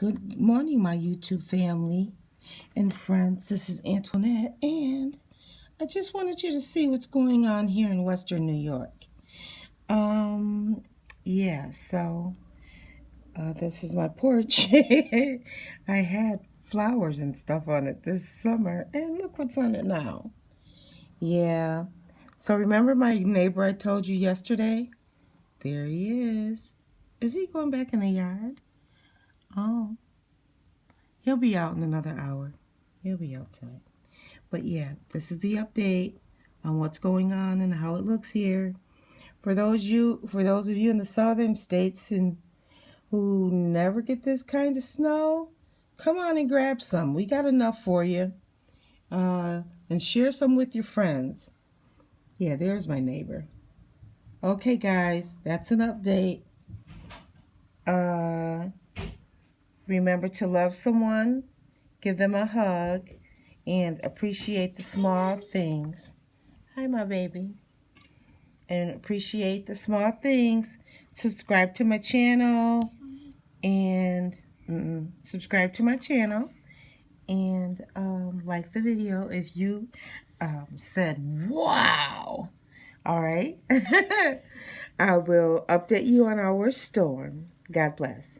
Good morning, my YouTube family and friends. This is Antoinette, and I just wanted you to see what's going on here in Western New York. Um, yeah, so this is my porch. I had flowers and stuff on it this summer, and look what's on it now. Yeah, so remember my neighbor I told you yesterday? There he is. Is he going back in the yard? Oh. He'll be out in another hour. He'll be outside. But yeah, this is the update on what's going on and how it looks here. For those of you in the southern states and who never get this kind of snow, come on and grab some. We got enough for you. And share some with your friends. Yeah, there's my neighbor. Okay, guys, that's an update. Remember to love someone, give them a hug, and appreciate the small things. Hi, my baby. And appreciate the small things. Subscribe to my channel and subscribe to my channel and like the video if you said wow. All right. I will update you on our storm. God bless.